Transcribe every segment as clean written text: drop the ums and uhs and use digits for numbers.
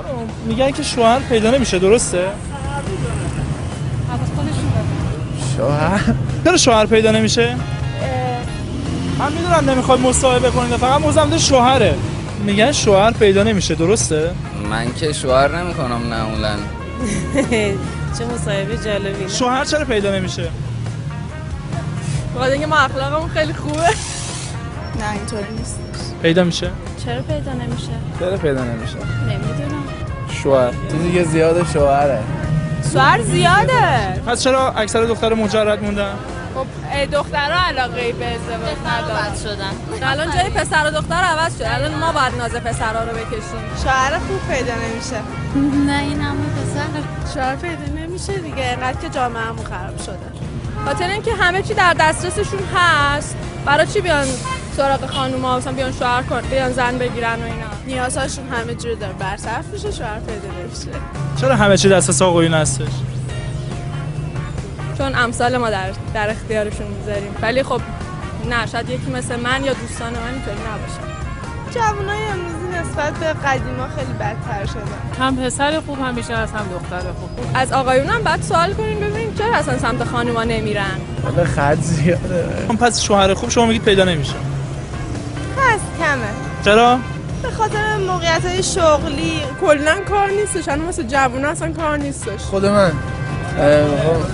خانم میگن که شوهر پیدا نمیشه، درسته؟ شوهر؟ چرا شوهر پیدا نمیشه؟ من میدونم نمیخواد مصاحبه کنید، فقط موضوع شوهره. میگن شوهر پیدا نمیشه، درسته؟ من که شوهر نمیکنم معمولا. چه مصاحبه جالبی. شوهر چرا پیدا نمیشه؟ بخاطر اینکه ما اخلاقمون خیلی خوبه. نه اینطوری نیست. پیدا میشه؟ چرا پیدا نمیشه؟ چرا پیدا نمیشه؟ نمیدونم. شوهر چیزی که زیاده شوهره. شوهر زیاده. پس چرا اکثر دختر مجرد موندن؟ خب دخترها علاقه به ازدواج ندارن. شدن. الان جای پسر و دختر عوض شد. الان ما باید ناز پسرها رو بکشیم. شوهر خوب پیدا نمیشه. نه این همه پسر. شوهر پیدا نمیشه دیگه، اینقدر که جامعه‌مون خراب شده. خاطر اینکه همه چی در دسترسشون هست، برای چی بیان سراغ خانوما مثلا بیان شوهر کن، بیان زن بگیرن و اینا. نیازهاشون همه جور داره برصرف میشه، شوهر پیدا نمیشه. چرا همه چی دست آقایون هستش؟ چون امثال ما در اختیارشون میذاریم. ولی خب نه، شاید یکی مثل من یا دوستان من اینطوری نباشه. جوانای امروزی نسبت به قدیما خیلی بدتر شدن. هم پسر خوب همیشه هست، هم دختر خوب. از آقایون هم باید سوال کنیم ببینیم چرا اصلا سمت خانوما نمیرن. حالا خرج زیاده. پس شوهر خوب شما میگید پیدا نمیشه. هست کمه. چرا؟ به خاطر موقعیت‌های شغلی کلا کار نیستش، الان مثل جوونا اصلا کار نیستش. خود من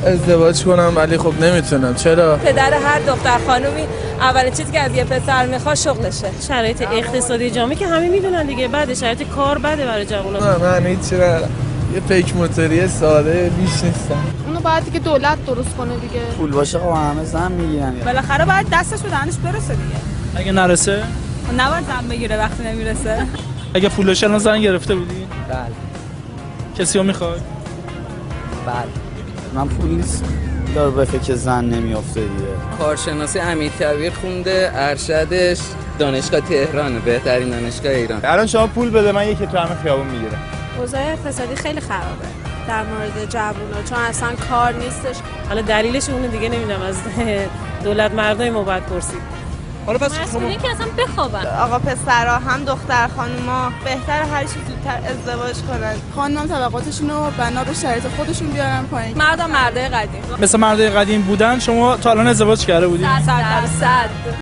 ازدواج کنم ولی خب نمیتونم. چرا؟ پدر هر دختر خانومی اولین چیزی که از یه پسر میخواد شغلشه. شرایط اقتصادی جامعه که همه میدونن دیگه، بعد شرایط کار بده برای جوونا. من هیچی ندارم. یه پیک موتوری ساده بیش نیستم. اونو باید دیگه دولت درست کنه دیگه. پول باشه خب همه زن میگیرن. بالاخره باید دستش به دهنش برسه دیگه. اگه نرسه؟ نباید زن بگیره وقتی نمیرسه. اگه پولش الان زن گرفته بودی؟ بله. کسی رو میخواد؟ بله. من پول نیست داره به فکر زن نمیافته دیگه. کارشناسی امیرکبیر خونده، ارشدش دانشگاه تهران، بهترین دانشگاه ایران. الان شما پول بده من یکی تو همه خیابون میگیره. اوضاع اقتصادی خیلی خرابه در مورد جوونا، چون اصلا کار نیستش. حالا دلیلش اون دیگه نمیدونم، از دولت مردای ما باید پرسید. حالا پس مسئولین که اصلا بخوابن. آقا پسرها هم دختر خانوما بهتر هر چی زودتر ازدواج کنن. خانم طبقاتشون رو بنا به شرایط خودشون بیارن پایین. مردای قدیم مثل مردای قدیم بودن. شما تا الان ازدواج کرده بودی؟ 100%.